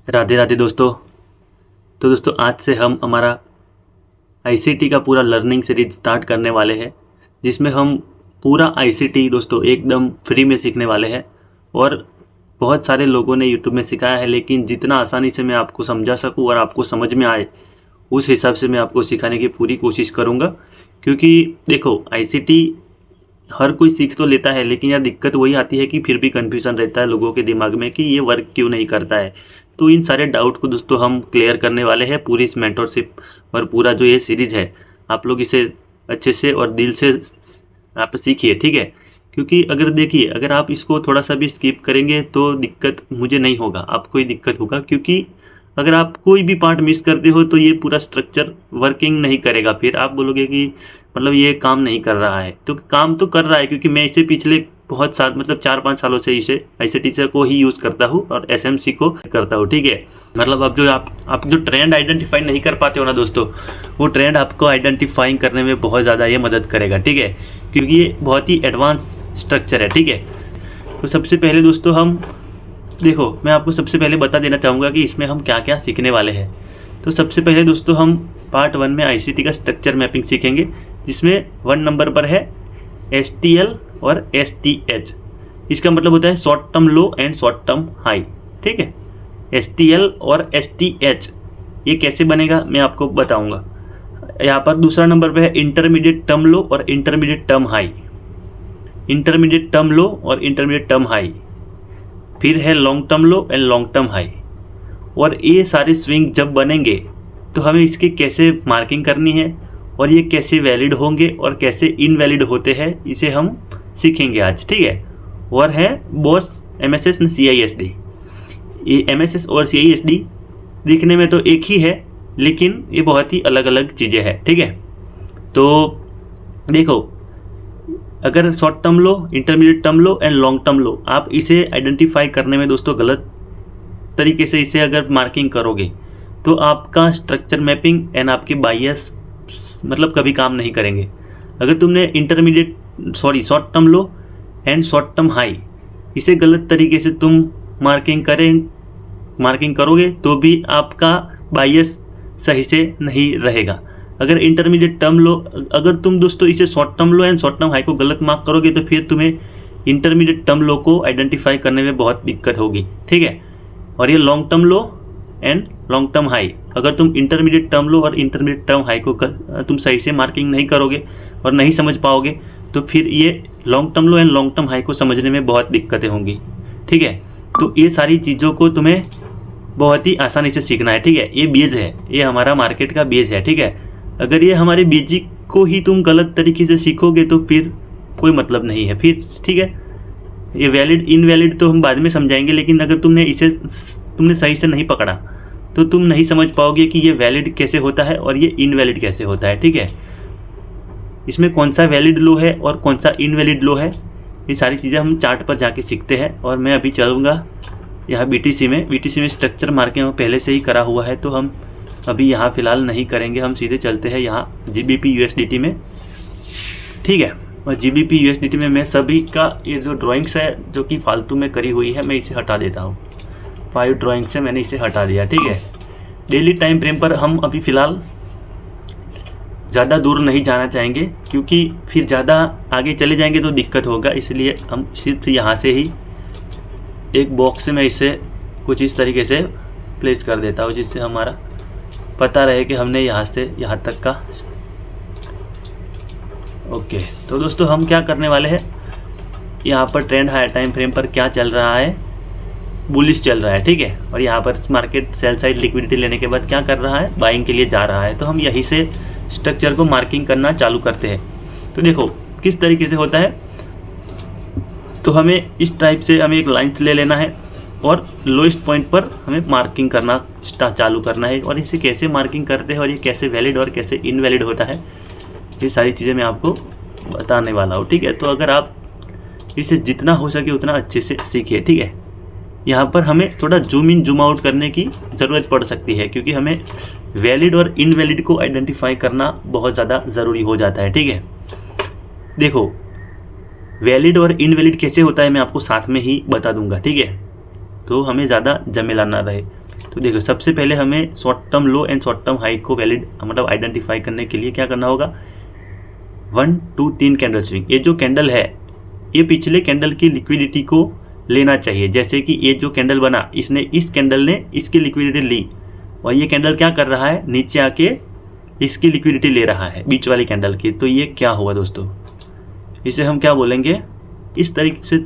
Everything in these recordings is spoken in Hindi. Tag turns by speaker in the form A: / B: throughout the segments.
A: राधे राधे दोस्तों। तो दोस्तों आज से हम हमारा आईसीटी का पूरा लर्निंग सीरीज स्टार्ट करने वाले हैं, जिसमें हम पूरा आईसीटी दोस्तों एकदम फ्री में सीखने वाले हैं। और बहुत सारे लोगों ने यूट्यूब में सिखाया है, लेकिन जितना आसानी से मैं आपको समझा सकूं और आपको समझ में आए उस हिसाब से मैं आपको सिखाने की पूरी कोशिश करूंगा। क्योंकि देखो आईसीटी हर कोई सीख तो लेता है, लेकिन यार दिक्कत वही आती है कि फिर भी कन्फ्यूज़न रहता है लोगों के दिमाग में कि ये वर्क क्यों नहीं करता है। तो इन सारे डाउट को दोस्तों हम क्लियर करने वाले हैं पूरी इस मेंटरशिप और पूरा जो ये सीरीज़ है, आप लोग इसे अच्छे से और दिल से आप सीखिए, ठीक है। क्योंकि अगर देखिए, अगर आप इसको थोड़ा सा भी स्किप करेंगे तो दिक्कत मुझे नहीं होगा, आपको ही दिक्कत होगा। क्योंकि अगर आप कोई भी पार्ट मिस करते हो तो ये पूरा स्ट्रक्चर वर्किंग नहीं करेगा। फिर आप बोलोगे कि मतलब ये काम नहीं कर रहा है, तो काम तो कर रहा है, क्योंकि मैं इसे पिछले बहुत साल मतलब 4-5 सालों से इसे आईसीटी को ही यूज़ करता हूँ और एसएमसी को करता हूँ, ठीक है। मतलब अब जो आप जो ट्रेंड आइडेंटिफाई नहीं कर पाते हो ना दोस्तों, वो ट्रेंड आपको आइडेंटिफाइंग करने में बहुत ज़्यादा ये मदद करेगा, ठीक है। क्योंकि ये बहुत ही एडवांस स्ट्रक्चर है, ठीक है। तो सबसे पहले दोस्तों हम देखो, मैं आपको सबसे पहले बता देना चाहूँगा कि इसमें हम क्या क्या सीखने वाले हैं। तो सबसे पहले दोस्तों हम पार्ट 1 में आईसीटी का स्ट्रक्चर मैपिंग सीखेंगे, जिसमें 1 नंबर पर है STL और STH। इसका मतलब होता है short term low and short term high, ठीक है। STL और STH ये कैसे बनेगा मैं आपको बताऊंगा। यहाँ पर दूसरा नंबर पे है इंटरमीडिएट टर्म लो और intermediate term high. Intermediate term लो और इंटरमीडिएट टर्म हाई। फिर है long term low and long term high. और ये सारे स्विंग जब बनेंगे तो हमें इसकी कैसे मार्किंग करनी है और ये कैसे वैलिड होंगे और कैसे इनवैलिड होते हैं, इसे हम सीखेंगे आज, ठीक है। और है बॉस MSS न CISD। ये MSS और CISD दिखने में तो एक ही है, लेकिन ये बहुत ही अलग अलग चीज़ें हैं, ठीक है। तो देखो, अगर short term low, intermediate term low and long term लो, आप इसे आइडेंटिफाई करने में दोस्तों गलत तरीके से इसे अगर मार्किंग करोगे तो आपका स्ट्रक्चर मैपिंग एंड आपके बायस मतलब कभी काम नहीं करेंगे। अगर तुमने short term low and short term high इसे गलत तरीके से तुम मार्किंग करोगे तो भी आपका बायस सही से नहीं रहेगा। अगर इंटरमीडिएट टर्म लो, अगर तुम दोस्तों इसे short term low and short term high को गलत मार्क करोगे तो फिर तुम्हें इंटरमीडिएट टर्म लो को आइडेंटिफाई करने में बहुत दिक्कत होगी, ठीक है। और ये long term low and long term high, अगर तुम इंटरमीडिएट टर्म लो और इंटरमीडिएट टर्म हाई को तुम सही से मार्किंग नहीं करोगे और नहीं समझ पाओगे तो फिर ये long term low and long term high को समझने में बहुत दिक्कतें होंगी, ठीक है। तो ये सारी चीज़ों को तुम्हें बहुत ही आसानी से सीखना है, ठीक है। ये बेस है, ये हमारा मार्केट का बेस है, ठीक है। अगर ये हमारे बेसिक को ही तुम गलत तरीके से सीखोगे तो फिर कोई मतलब नहीं है फिर, ठीक है। ये वैलिड इनवैलिड तो हम बाद में समझाएंगे, लेकिन अगर तुमने सही से नहीं पकड़ा तो तुम नहीं समझ पाओगे कि ये वैलिड कैसे होता है और ये इनवैलिड कैसे होता है, ठीक है। इसमें कौन सा वैलिड लो है और कौन सा इनवैलिड लो है, ये सारी चीज़ें हम चार्ट पर जाके सीखते हैं। और मैं अभी चलूँगा यहाँ BTC में स्ट्रक्चर मार्किंग पहले से ही करा हुआ है, तो हम अभी यहाँ फ़िलहाल नहीं करेंगे, हम सीधे चलते हैं यहाँ GBP USDT में, ठीक है। और GBP USDT में मैं सभी का ये जो ड्राइंग्स है जो कि फालतू में करी हुई है, मैं इसे हटा देता हूँ। 5 ड्राइंग से मैंने इसे हटा दिया, ठीक है। डेली टाइम फ्रेम पर हम अभी फ़िलहाल ज़्यादा दूर नहीं जाना चाहेंगे, क्योंकि फिर ज़्यादा आगे चले जाएंगे तो दिक्कत होगा। इसलिए हम सिर्फ यहाँ से ही एक बॉक्स में इसे कुछ इस तरीके से प्लेस कर देता हूँ, जिससे हमारा पता रहे कि हमने यहाँ से यहाँ तक का। ओके, तो दोस्तों हम क्या करने वाले हैं, यहाँ पर ट्रेंड हाई टाइम फ्रेम पर क्या चल रहा है, बुलिश चल रहा है, ठीक है। और यहाँ पर मार्केट सेल साइड लिक्विडिटी लेने के बाद क्या कर रहा है, बाइंग के लिए जा रहा है। तो हम यहीं से स्ट्रक्चर को मार्किंग करना चालू करते हैं। तो देखो किस तरीके से होता है, तो हमें इस टाइप से हमें एक लाइन ले लेना है और लोएस्ट पॉइंट पर हमें मार्किंग करना चालू करना है। और इसे कैसे मार्किंग करते हैं और ये कैसे वैलिड और कैसे इनवैलिड होता है, ये सारी चीज़ें मैं आपको बताने वाला हूँ, ठीक है। तो अगर आप इसे जितना हो सके उतना अच्छे से सीखिए, ठीक है। यहाँ पर हमें थोड़ा जूम इन जूम आउट करने की ज़रूरत पड़ सकती है, क्योंकि हमें वैलिड और इनवैलिड को आइडेंटिफाई करना बहुत ज़्यादा ज़रूरी हो जाता है, ठीक है। देखो वैलिड और इनवैलिड कैसे होता है मैं आपको साथ में ही बता दूंगा, ठीक है। तो हमें ज़्यादा झमेला ना रहे। तो देखो सबसे पहले हमें short term low and short term high को वैलिड मतलब आइडेंटिफाई करने के लिए क्या करना होगा, 1 2 3 कैंडल स्विंग। ये जो कैंडल है ये पिछले कैंडल की लिक्विडिटी को लेना चाहिए। जैसे कि ये जो कैंडल बना इसने इस कैंडल ने इसकी लिक्विडिटी ली और ये कैंडल क्या कर रहा है, नीचे आके इसकी लिक्विडिटी ले रहा है बीच वाली कैंडल की। तो ये क्या हुआ दोस्तों, इसे हम क्या बोलेंगे, इस तरीके से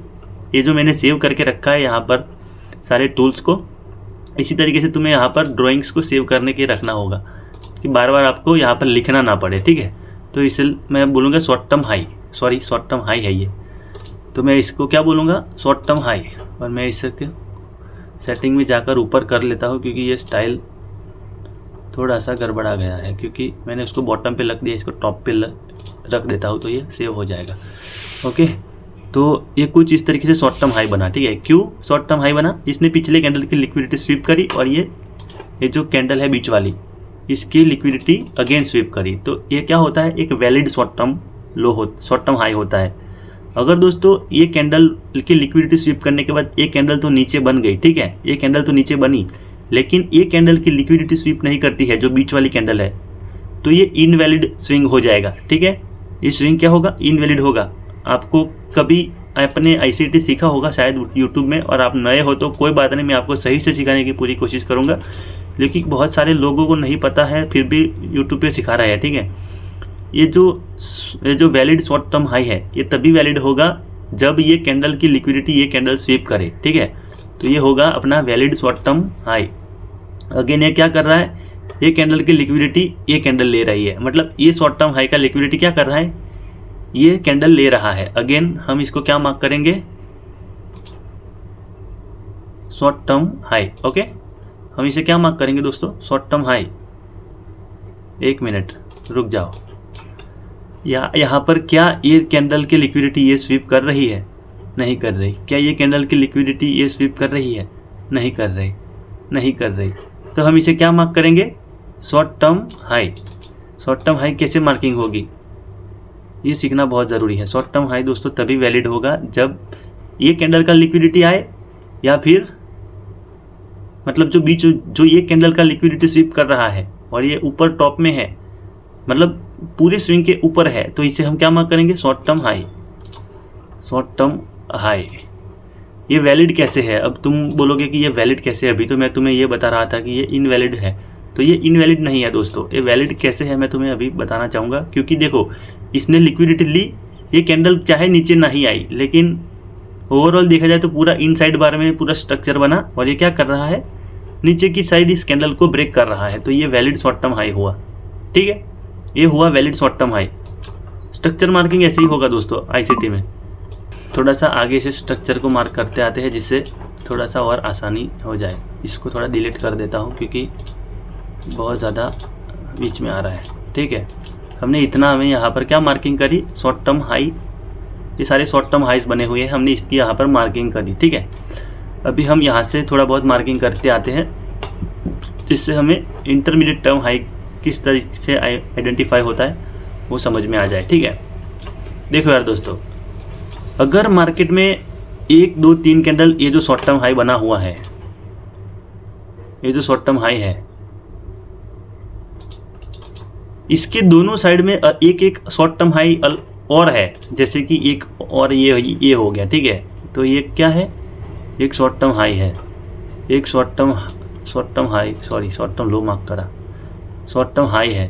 A: ये जो मैंने सेव करके रखा है यहाँ पर सारे टूल्स को, इसी तरीके से तुम्हें यहाँ पर ड्राइंग्स को सेव करने के रखना होगा कि बार बार आपको यहाँ पर लिखना ना पड़े, ठीक है। तो इसे मैं बोलूँगा short term high, sorry short term high है ये, तो मैं इसको क्या बोलूँगा, शॉर्ट टर्म हाई। और मैं इसके सेटिंग में जाकर ऊपर कर लेता हूँ क्योंकि ये स्टाइल थोड़ा सा गड़बड़ा गया है, क्योंकि मैंने उसको बॉटम पे रख दिया, इसको टॉप पे रख देता हूँ तो ये सेव हो जाएगा। ओके, तो ये कुछ इस तरीके से शॉर्ट टर्म हाई बना, ठीक है। क्यों शॉर्ट टर्म हाई बना, इसने पिछले कैंडल की लिक्विडिटी स्वीप करी और ये जो कैंडल है बीच वाली इसकी लिक्विडिटी अगेन स्वीप करी। तो ये क्या होता है, एक वैलिड शॉर्ट टर्म लो हो, शॉर्ट टर्म हाई होता है। अगर दोस्तों ये कैंडल की लिक्विडिटी स्वीप करने के बाद ये कैंडल तो नीचे बन गई, ठीक है, ये कैंडल तो नीचे बनी, लेकिन ये कैंडल की लिक्विडिटी स्वीप नहीं करती है जो बीच वाली कैंडल है, तो ये इनवैलिड स्विंग हो जाएगा, ठीक है। ये स्विंग क्या होगा, इनवैलिड होगा। आपको कभी अपने ICT सीखा होगा शायद यूट्यूब में, और आप नए हो तो कोई बात नहीं, मैं आपको सही से सिखाने की पूरी कोशिश करूँगा, लेकिन बहुत सारे लोगों को नहीं पता है फिर भी यूट्यूब पे सिखा रहा है, ठीक है। ये जो वैलिड शॉर्ट टर्म हाई है ये तभी वैलिड होगा जब ये कैंडल की लिक्विडिटी ये कैंडल स्वीप करे, ठीक है। तो ये होगा अपना valid short term high. Again ये क्या कर रहा है, ये कैंडल की लिक्विडिटी ये कैंडल ले रही है, मतलब ये शॉर्ट टर्म हाई का लिक्विडिटी क्या कर रहा है, ये कैंडल ले रहा है। अगेन हम इसको क्या मार्क करेंगे, शॉर्ट टर्म हाई। ओके, हम इसे क्या मार्क करेंगे दोस्तों, शॉर्ट टर्म हाई। एक मिनट रुक जाओ, यहाँ पर क्या ये कैंडल की लिक्विडिटी ये स्वीप कर रही है, नहीं कर रही। क्या ये कैंडल की लिक्विडिटी ये स्वीप कर रही है, नहीं कर रही, नहीं कर रही। तो हम इसे क्या मार्क करेंगे, short term high. Short term high कैसे मार्किंग होगी, ये सीखना बहुत ज़रूरी है। शॉर्ट टर्म हाई दोस्तों तभी वैलिड होगा जब ये कैंडल का लिक्विडिटी आए, या फिर मतलब जो ये कैंडल का लिक्विडिटी स्वीप कर रहा है और ये ऊपर टॉप में है, मतलब पूरे स्विंग के ऊपर है, तो इसे हम क्या मार्क करेंगे, short term high. Short term high ये वैलिड कैसे है, अब तुम बोलोगे कि ये वैलिड कैसे है, अभी तो मैं तुम्हें ये बता रहा था कि ये इनवैलिड है, तो ये इनवैलिड नहीं है दोस्तों। ये वैलिड कैसे है मैं तुम्हें अभी बताना चाहूँगा, क्योंकि देखो इसने लिक्विडिटी ली, ये कैंडल चाहे नीचे नहीं आई, लेकिन ओवरऑल देखा जाए तो पूरा इनसाइड बार में पूरा स्ट्रक्चर बना, और ये क्या कर रहा है, नीचे की साइड इस कैंडल को ब्रेक कर रहा है, तो ये वैलिड शॉर्ट टर्म हाई हुआ, ठीक है। ये हुआ valid short term high. Structure marking ऐसे ही होगा दोस्तों ICT में। थोड़ा सा आगे से स्ट्रक्चर को मार्क करते आते हैं जिससे थोड़ा सा और आसानी हो जाए। इसको थोड़ा डिलीट कर देता हूँ क्योंकि बहुत ज़्यादा बीच में आ रहा है, ठीक है। हमें यहाँ पर क्या मार्किंग करी, शॉर्ट टर्म हाई। ये सारे शॉर्ट टर्म हाइज बने हुए हैं, हमने इसकी यहाँ पर मार्किंग करी, ठीक है। अभी हम यहाँ से थोड़ा बहुत मार्किंग करते आते हैं जिससे हमें इंटरमीडिएट टर्म हाई किस तरीके से आइडेंटिफाई होता है वो समझ में आ जाए, ठीक है। देखो यार दोस्तों, अगर मार्केट में 1 2 3 कैंडल ये जो शॉर्ट टर्म हाई बना हुआ है, ये जो शॉर्ट टर्म हाई है, इसके दोनों साइड में एक एक शॉर्ट टर्म हाई और है, जैसे कि एक और ये हो गया, ठीक है। तो ये क्या है, एक शॉर्ट टर्म हाई है, एक short term high, sorry short term लो मार्क करा, शॉर्ट टर्म हाई है,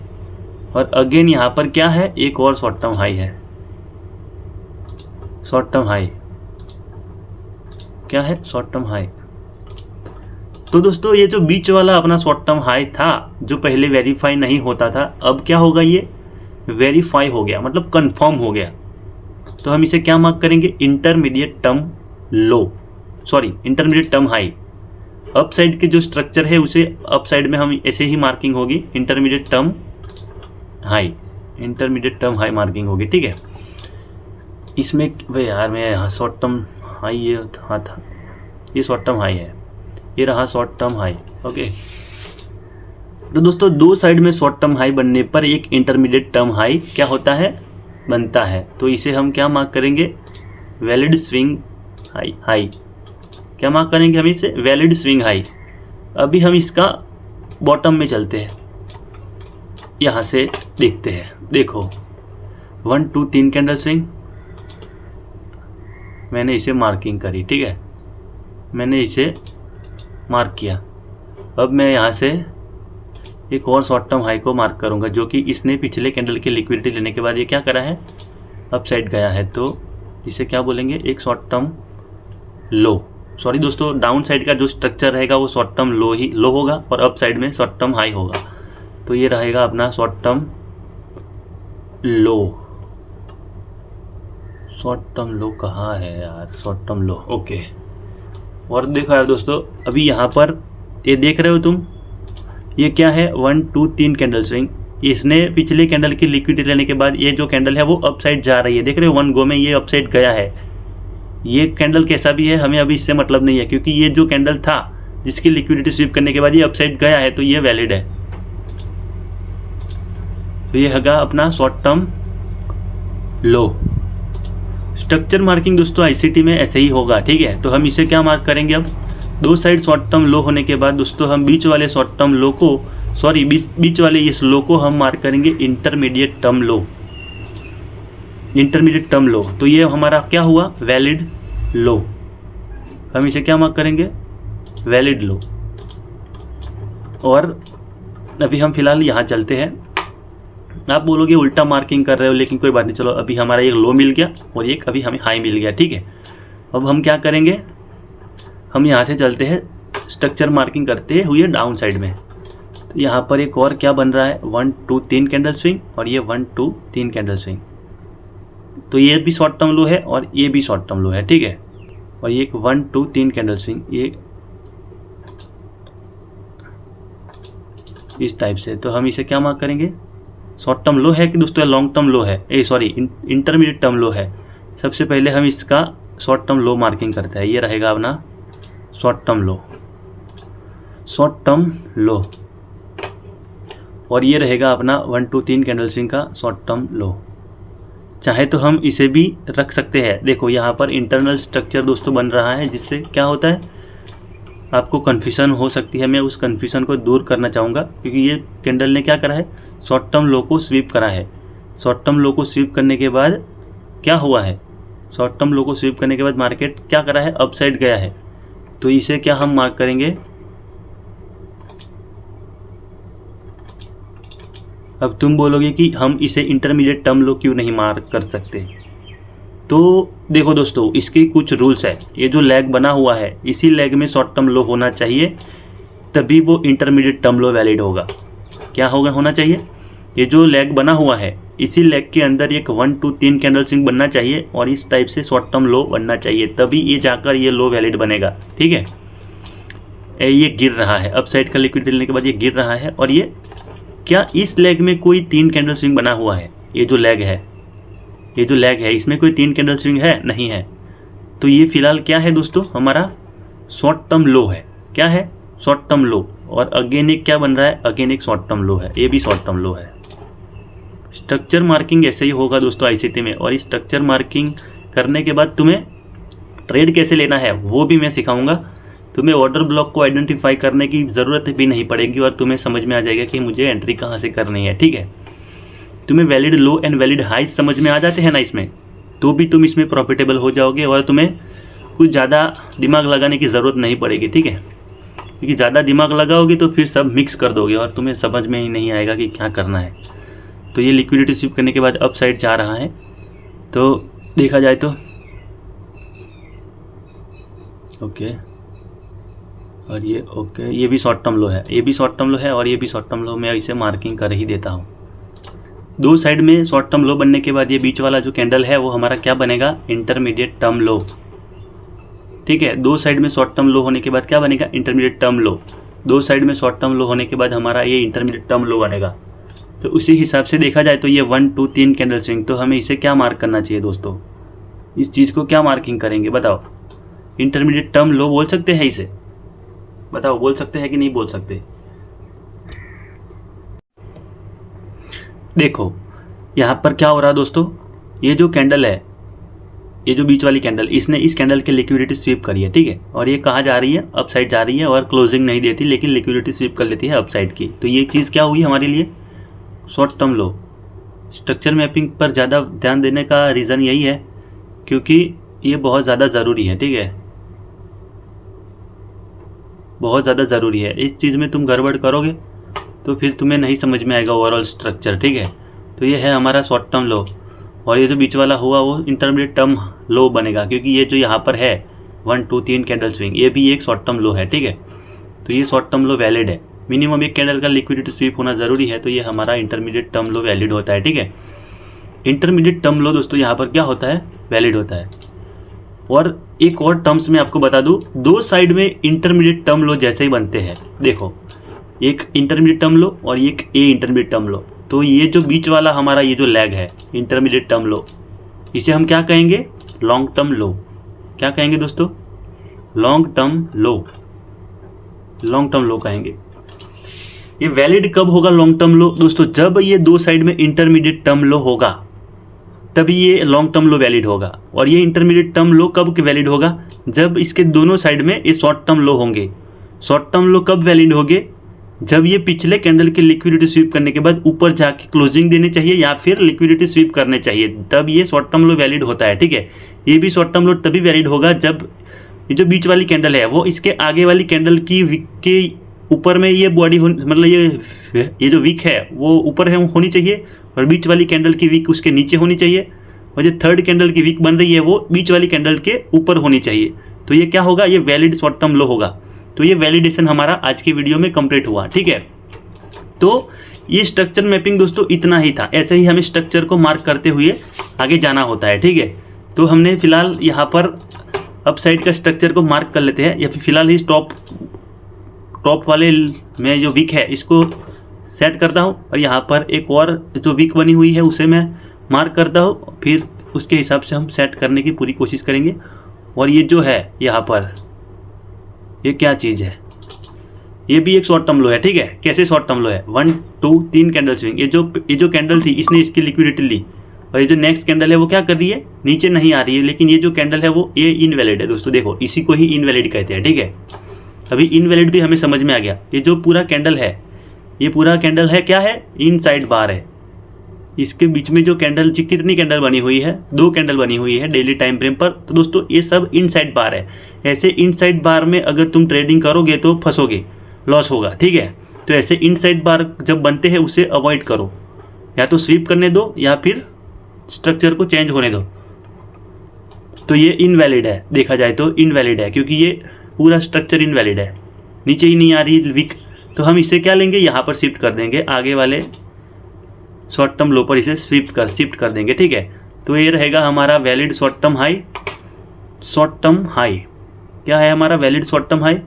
A: और अगेन यहाँ पर क्या है, एक और शॉर्ट टर्म हाई है। शॉर्ट टर्म हाई क्या है, शॉर्ट टर्म हाई। तो दोस्तों ये जो बीच वाला अपना शॉर्ट टर्म हाई था जो पहले वेरीफाई नहीं होता था, अब क्या होगा, ये वेरीफाई हो गया, मतलब कंफर्म हो गया। तो हम इसे क्या मार्क करेंगे, इंटरमीडिएट टर्म लो, sorry intermediate term high. Up side के जो स्ट्रक्चर है उसे अप साइड में हम ऐसे ही मार्किंग होगी, intermediate term high, intermediate term high marking होगी, ठीक है। इसमें भाई यार मैं यहाँ शॉर्ट टर्म हाई ये था, ये शॉर्ट टर्म हाई है, ये रहा शॉर्ट टर्म हाई, ओके। तो दोस्तों दो साइड में शॉर्ट टर्म हाई बनने पर एक इंटरमीडिएट टर्म हाई क्या होता है, बनता है। तो इसे हम क्या मार्क करेंगे, वैलिड स्विंग हाई। क्या मार्क करेंगे हम इसे, वैलिड स्विंग हाई। अभी हम इसका बॉटम में चलते हैं, यहाँ से देखते हैं। देखो 1 2 3 कैंडल स्विंग, मैंने इसे मार्किंग करी, ठीक है, मैंने इसे मार्क किया। अब मैं यहाँ से एक और शॉर्ट टर्म हाई को मार्क करूँगा, जो कि इसने पिछले कैंडल की लिक्विडिटी लेने के बाद ये क्या करा है, अप साइड गया है, तो इसे क्या बोलेंगे, एक शॉर्ट टर्म लो। सॉरी दोस्तों, डाउन साइड का जो स्ट्रक्चर रहेगा वो शॉर्ट टर्म लो होगा और अप साइड में शॉर्ट टर्म हाई होगा। तो ये रहेगा अपना शॉर्ट टर्म लो। शॉर्ट टर्म लो कहाँ है यार, शॉर्ट टर्म लो, ओके। और देखो यार दोस्तों, अभी यहाँ पर ये देख रहे हो तुम, ये क्या है, 1 2 3 कैंडल स्विंग। इसने पिछले कैंडल की लिक्विडिटी लेने के बाद ये जो कैंडल है वो अप साइड जा रही है, देख रहे हो, 1 गो में ये अप साइड गया है। ये कैंडल कैसा भी है हमें अभी इससे मतलब नहीं है, क्योंकि ये जो कैंडल था जिसकी लिक्विडिटी स्वीप करने के बाद ये अप साइड गया है, तो ये वैलिड है। तो ये होगा अपना शॉर्ट टर्म लो। स्ट्रक्चर मार्किंग दोस्तों आईसीटी में ऐसे ही होगा, ठीक है। तो हम इसे क्या मार्क करेंगे, अब दो साइड शॉर्ट टर्म लो होने के बाद दोस्तों हम बीच वाले शॉर्ट टर्म लो को, सॉरी बीच वाले इस लो को हम मार्क करेंगे इंटरमीडिएट टर्म लो, इंटरमीडिएट टर्म लो। तो ये हमारा क्या हुआ, वैलिड लो। हम इसे क्या मार्क करेंगे, वैलिड लो। और अभी हम फिलहाल यहाँ चलते हैं। आप बोलोगे उल्टा मार्किंग कर रहे हो, लेकिन कोई बात नहीं, चलो अभी हमारा एक लो मिल गया और एक अभी हमें हाई मिल गया, ठीक है। अब हम क्या करेंगे, हम यहाँ से चलते हैं स्ट्रक्चर मार्किंग करते हुए डाउन साइड में। तो यहाँ पर एक और क्या बन रहा है, 1 2 3 कैंडल स्विंग और ये 1 2 3 कैंडल स्विंग। तो ये भी शॉर्ट टर्म लो है और ये भी शॉर्ट टर्म लो है, ठीक है। और ये 1 2 3 कैंडल स्विंग, ये इस टाइप से। तो हम इसे क्या मार्क करेंगे, शॉर्ट टर्म लो है कि दोस्तों लॉन्ग टर्म लो है, सॉरी इंटरमीडिएट टर्म लो है। सबसे पहले हम इसका शॉर्ट टर्म लो मार्किंग करते हैं, ये रहेगा अपना शॉर्ट टर्म लो, शॉर्ट टर्म लो। और ये रहेगा अपना 1 2 3 कैंडल स्विंग का शॉर्ट टर्म लो। चाहे तो हम इसे भी रख सकते हैं। देखो यहाँ पर इंटरनल स्ट्रक्चर दोस्तों बन रहा है, जिससे क्या होता है, आपको कन्फ्यूजन हो सकती है। मैं उस कन्फ्यूजन को दूर करना चाहूँगा, क्योंकि ये कैंडल ने क्या करा है, शॉर्ट टर्म लो को स्वीप करा है। शॉर्ट टर्म लो को स्वीप करने के बाद क्या हुआ है, शॉर्ट टर्म लो को स्वीप करने के बाद मार्केट क्या करा है, अप साइड गया है। तो इसे क्या हम मार्क करेंगे, अब तुम बोलोगे कि हम इसे इंटरमीडिएट टर्म लो क्यों नहीं मार्क कर सकते। तो देखो दोस्तों, इसके कुछ रूल्स है। ये जो लैग बना हुआ है, इसी लैग में शॉर्ट टर्म लो होना चाहिए, तभी वो इंटरमीडिएट टर्म लो वैलिड होगा। क्या होना चाहिए, ये जो लैग बना हुआ है, इसी लैग के अंदर एक 1 2 3 कैंडल स्विंग बनना चाहिए और इस टाइप से शॉर्ट टर्म लो बनना चाहिए, तभी ये जाकर ये लो वैलिड बनेगा, ठीक है। ये गिर रहा है, अप साइड का लिक्विड लेने के बाद ये गिर रहा है, और ये क्या इस लेग में कोई 3 कैंडल स्विंग बना हुआ है, ये जो लेग है, ये जो लेग है इसमें कोई 3 कैंडल स्विंग है, नहीं है। तो ये फिलहाल क्या है दोस्तों, हमारा शॉर्ट टर्म लो है। क्या है, शॉर्ट टर्म लो। और अगेन एक क्या बन रहा है, अगेन एक शॉर्ट टर्म लो है, ये भी शॉर्ट टर्म लो है। स्ट्रक्चर मार्किंग ऐसे ही होगा दोस्तों आईसीटी में। और इस स्ट्रक्चर मार्किंग करने के बाद तुम्हें ट्रेड कैसे लेना है वो भी मैं सिखाऊंगा। तुम्हें ऑर्डर ब्लॉक को आइडेंटिफाई करने की ज़रूरत भी नहीं पड़ेगी और तुम्हें समझ में आ जाएगा कि मुझे एंट्री कहाँ से करनी है, ठीक है। तुम्हें valid low and valid high समझ में आ जाते हैं ना इसमें, तो भी तुम इसमें प्रॉफिटेबल हो जाओगे और तुम्हें कुछ ज़्यादा दिमाग लगाने की ज़रूरत नहीं पड़ेगी, ठीक है। क्योंकि ज़्यादा दिमाग लगाओगे तो फिर सब मिक्स कर दोगे और तुम्हें समझ में ही नहीं आएगा कि क्या करना है। तो ये लिक्विडिटी स्वीप करने के बाद अप साइड जा रहा है, तो देखा जाए तो ओके, और ये ओके, ये भी शॉर्ट टर्म लो है, ये भी शॉर्ट टर्म लो है और ये भी शॉर्ट टर्म लो। मैं इसे मार्किंग कर ही देता हूँ। दो साइड में शॉर्ट टर्म लो बनने के बाद ये बीच वाला जो कैंडल है वो हमारा क्या बनेगा, इंटरमीडिएट टर्म लो, ठीक है। दो साइड में शॉर्ट टर्म लो होने के बाद क्या बनेगा, इंटरमीडिएट टर्म लो। दो साइड में शॉर्ट टर्म लो होने के बाद हमारा ये इंटरमीडिएट टर्म लो बनेगा। तो उसी हिसाब से देखा जाए तो ये 1 2 3 कैंडल स्विंग, तो हमें इसे क्या मार्क करना चाहिए दोस्तों, इस चीज़ को क्या मार्किंग करेंगे बताओ। इंटरमीडिएट टर्म लो बोल सकते हैं इसे, बताओ बोल सकते हैं कि नहीं बोल सकते। देखो यहाँ पर क्या हो रहा है दोस्तों, ये जो कैंडल है ये जो बीच वाली कैंडल, इसने इस कैंडल की लिक्विडिटी स्वीप करी है, ठीक है, और ये कहाँ जा रही है, अप साइड जा रही है और क्लोजिंग नहीं देती लेकिन लिक्विडिटी स्वीप कर लेती है अप साइड की। तो ये चीज़ क्या हुई हमारे लिए, शॉर्ट टर्म लो। स्ट्रक्चर मैपिंग पर ज़्यादा ध्यान देने का रीज़न यही है क्योंकि ये बहुत ज़्यादा ज़रूरी है, ठीक है, बहुत ज़्यादा ज़रूरी है। इस चीज़ में तुम गड़बड़ करोगे तो फिर तुम्हें नहीं समझ में आएगा ओवरऑल स्ट्रक्चर, ठीक है। तो ये है हमारा शॉर्ट टर्म लो, और ये जो बीच वाला हुआ वो इंटरमीडिएट टर्म लो बनेगा क्योंकि ये जो यहाँ पर है 1 2 3 कैंडल स्विंग, ये भी एक शॉर्ट टर्म लो है, ठीक है। तो ये शॉर्ट टर्म लो वैलिड है, मिनिमम एक कैंडल का लिक्विडिटी स्वीप होना ज़रूरी है, तो ये हमारा इंटरमीडिएट टर्म लो वैलिड होता है, ठीक है। इंटरमीडिएट टर्म लो दोस्तों यहाँ पर क्या होता है, वैलिड होता है। और एक और टर्म्स में आपको बता दूँ, दो साइड में इंटरमीडिएट टर्म लो जैसे ही बनते हैं, देखो एक इंटरमीडिएट टर्म लो और एक ए इंटरमीडिएट टर्म लो। तो ये जो बीच वाला हमारा ये जो लैग है इंटरमीडिएट टर्म लो, इसे हम क्या कहेंगे, लॉन्ग टर्म लो। क्या कहेंगे दोस्तों, लॉन्ग टर्म लो, लॉन्ग टर्म लो कहेंगे। ये वैलिड कब होगा लॉन्ग टर्म लो दोस्तों, जब ये दो साइड में इंटरमीडिएट टर्म लो होगा तभी ये लॉन्ग टर्म लो वैलिड होगा। और ये इंटरमीडिएट टर्म लो कब वैलिड होगा, जब इसके दोनों साइड में ये शॉर्ट टर्म लो होंगे। शॉर्ट टर्म लो कब वैलिड होंगे, जब ये पिछले कैंडल की लिक्विडिटी स्वीप करने के बाद ऊपर जाके क्लोजिंग देनी चाहिए या फिर लिक्विडिटी स्वीप करने चाहिए, तब ये शॉर्ट टर्म लो वैलिड होता है, ठीक है। ये भी शॉर्ट टर्म लो तभी वैलिड होगा जब ये जो बीच वाली कैंडल है वो इसके आगे वाली कैंडल की विक के ऊपर में ये बॉडी मतलब ये जो विक है वो ऊपर है होनी चाहिए और बीच वाली कैंडल की विक उसके नीचे होनी चाहिए, और जो थर्ड कैंडल की विक बन रही है वो बीच वाली कैंडल के ऊपर होनी चाहिए। तो ये क्या होगा, ये वैलिड शॉर्ट टर्म लो होगा। तो ये वैलिडेशन हमारा आज की वीडियो में कंप्लीट हुआ, ठीक है। तो ये स्ट्रक्चर मैपिंग दोस्तों इतना ही था, ऐसे ही हमें स्ट्रक्चर को मार्क करते हुए आगे जाना होता है, ठीक है। तो हमने फिलहाल यहाँ पर अप साइड का स्ट्रक्चर को मार्क कर लेते हैं, या फिर फिलहाल ही टॉप वाले में जो वीक है इसको सेट करता हूँ, और यहाँ पर एक और जो वीक बनी हुई है उसे मैं मार्क करता हूँ, फिर उसके हिसाब से हम सेट करने की पूरी कोशिश करेंगे। और ये जो है यहाँ पर ये क्या चीज़ है, ये भी एक शॉर्ट टर्म लो है, ठीक है। कैसे शॉर्ट टर्म लो है, 1 2 3 कैंडल स्विंग, ये जो कैंडल थी इसने इसकी लिक्विडिटी ली, और ये जो नेक्स्ट कैंडल है वो क्या कर रही है, नीचे नहीं आ रही है, लेकिन ये जो कैंडल है वो ये इनवैलिड है दोस्तों, देखो इसी को ही इनवैलिड कहते हैं, ठीक है। अभी इनवैलिड भी हमें समझ में आ गया। ये जो पूरा कैंडल है, ये पूरा कैंडल है क्या है, इनसाइड बार है। इसके बीच में जो कैंडल कितनी कैंडल बनी हुई है, 2 कैंडल बनी हुई है डेली टाइम फ्रेम पर। तो दोस्तों ये सब इनसाइड बार है। ऐसे इनसाइड बार में अगर तुम ट्रेडिंग करोगे तो फंसोगे, लॉस होगा, ठीक है। तो ऐसे इनसाइड बार जब बनते हैं उसे अवॉइड करो, या तो स्वीप करने दो या फिर स्ट्रक्चर को चेंज होने दो। तो ये इनवैलिड है, देखा जाए तो इनवैलिड है क्योंकि ये पूरा स्ट्रक्चर इनवैलिड है, नीचे ही नहीं आ रही वीक। तो हम इसे क्या लेंगे, यहाँ पर शिफ्ट कर देंगे, आगे वाले शॉर्ट टर्म लो पर इसे शिफ्ट कर देंगे, ठीक है। तो ये रहेगा हमारा valid short term high, short term high क्या है हमारा, वैलिड शॉर्ट टर्म हाई,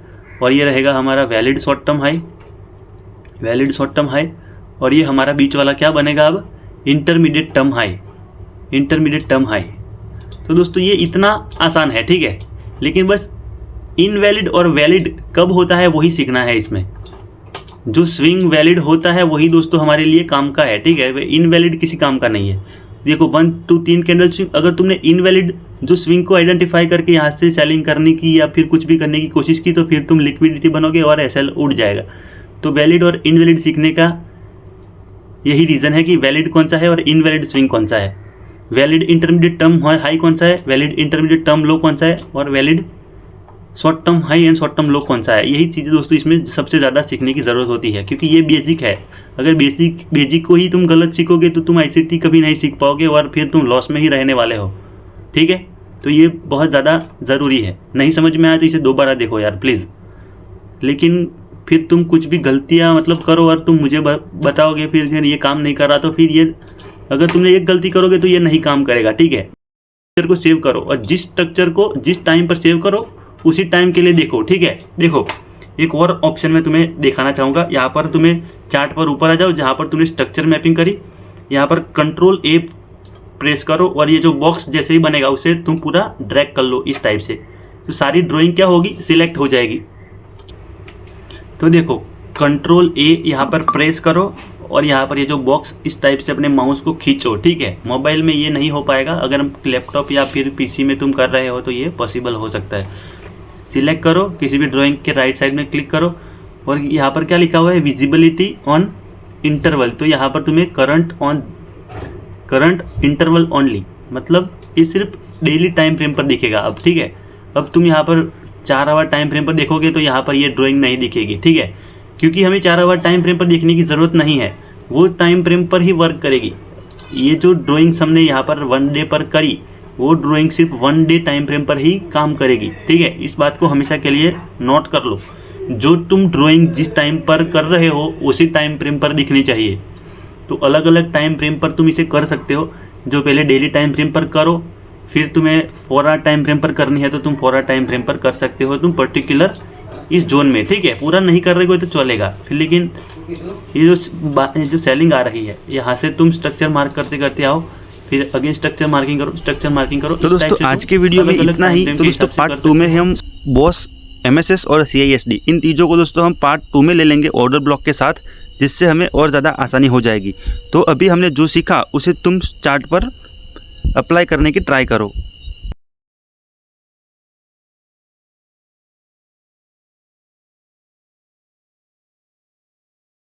A: और ये रहेगा हमारा valid short term high, valid short term high. और ये हमारा बीच वाला क्या बनेगा अब, intermediate term high, intermediate term high. तो दोस्तों ये इतना आसान है, ठीक है, लेकिन बस इनवैलिड और वैलिड कब होता है वही सीखना है। इसमें जो स्विंग वैलिड होता है वही दोस्तों हमारे लिए काम का है, ठीक है, इनवैलिड किसी काम का नहीं है। देखो 1 2 3 कैंडल स्विंग, अगर तुमने इनवैलिड जो स्विंग को आइडेंटिफाई करके यहाँ से सेलिंग करने की या फिर कुछ भी करने की कोशिश की तो फिर तुम लिक्विडिटी बनोगे और एसएल उड़ जाएगा। तो वैलिड और इनवैलिड सीखने का यही रीज़न है कि वैलिड कौन सा है और इनवैलिड स्विंग कौन सा है, वैलिड इंटरमीडिएट टर्म हाई कौन सा है, वैलिड इंटरमीडिएट टर्म लो कौन सा है, और valid short term high and short term लो कौन सा है। यही चीज़ें दोस्तों इसमें सबसे ज़्यादा सीखने की ज़रूरत होती है क्योंकि ये बेसिक है। अगर बेसिक को ही तुम गलत सीखोगे तो तुम आईसीटी कभी नहीं सीख पाओगे और फिर तुम लॉस में ही रहने वाले हो, ठीक है। तो ये बहुत ज़्यादा ज़रूरी है। नहीं समझ में आया तो इसे दोबारा देखो यार प्लीज़। लेकिन फिर तुम कुछ भी गलतियाँ मतलब करो और तुम मुझे बताओगे फिर ये काम नहीं कर रहा, तो फिर ये अगर तुमने एक गलती करोगे तो ये नहीं काम करेगा, ठीक है। स्ट्रक्चर को सेव करो और जिस स्ट्रक्चर को जिस टाइम पर सेव करो उसी टाइम के लिए देखो, ठीक है। देखो एक और ऑप्शन मैं तुम्हें दिखाना चाहूँगा। यहाँ पर तुम्हें चार्ट पर ऊपर आ जाओ, जहाँ पर तुमने स्ट्रक्चर मैपिंग करी, यहाँ पर कंट्रोल ए प्रेस करो और ये जो बॉक्स जैसे ही बनेगा उसे तुम पूरा ड्रैग कर लो इस टाइप से, तो सारी ड्राइंग क्या होगी, सिलेक्ट हो जाएगी। तो देखो कंट्रोल ए यहाँ पर प्रेस करो और यहाँ पर ये जो बॉक्स इस टाइप से अपने माउस को खींचो, ठीक है। मोबाइल में ये नहीं हो पाएगा, अगर हम लैपटॉप या फिर पीसी में तुम कर रहे हो तो ये पॉसिबल हो सकता है। सिलेक्ट करो, किसी भी ड्राइंग के राइट साइड में क्लिक करो और यहाँ पर क्या लिखा हुआ है, विजिबिलिटी ऑन इंटरवल। तो यहाँ पर तुम्हें करंट इंटरवल ओनली, मतलब ये सिर्फ डेली टाइम फ्रेम पर दिखेगा अब, ठीक है। अब तुम यहाँ पर 4 आवर टाइम फ्रेम पर देखोगे तो यहाँ पर ये ड्राइंग नहीं दिखेगी, ठीक है, क्योंकि हमें 4 आवर टाइम फ्रेम पर देखने की ज़रूरत नहीं है, वो टाइम फ्रेम पर ही वर्क करेगी। ये जो ड्राइंग्स हमने यहाँ पर 1 डे पर करी, वो ड्राइंग सिर्फ 1 डे टाइम फ्रेम पर ही काम करेगी, ठीक है। इस बात को हमेशा के लिए नोट कर लो। जो तुम ड्राइंग जिस टाइम पर कर रहे हो उसी टाइम फ्रेम पर दिखनी चाहिए। तो अलग अलग टाइम फ्रेम पर तुम इसे कर सकते हो। जो पहले डेली टाइम फ्रेम पर करो, फिर तुम्हें 4 आवर टाइम फ्रेम पर करनी है तो तुम 4 आवर टाइम फ्रेम पर कर सकते हो तुम पर्टिकुलर इस जोन में, ठीक है। पूरा नहीं कर रहे हो तो चलेगा फिर, लेकिन ये जो सेलिंग आ रही है, यहाँ से तुम स्ट्रक्चर मार्क करते करते आओ, फिर अगेन स्ट्रक्चर मार्किंग करो।
B: तो दोस्तों आज के वीडियो में इतना ही। तो दोस्तों पार्ट 2 में हम बॉस, MSS और CISD इन चीज़ों को दोस्तों हम पार्ट 2 में ले लेंगे ऑर्डर ब्लॉक के साथ, जिससे हमें और ज़्यादा आसानी हो जाएगी। तो अभी हमने जो सीखा उसे तुम चार्ट पर अप्लाई करने की ट्राई करो।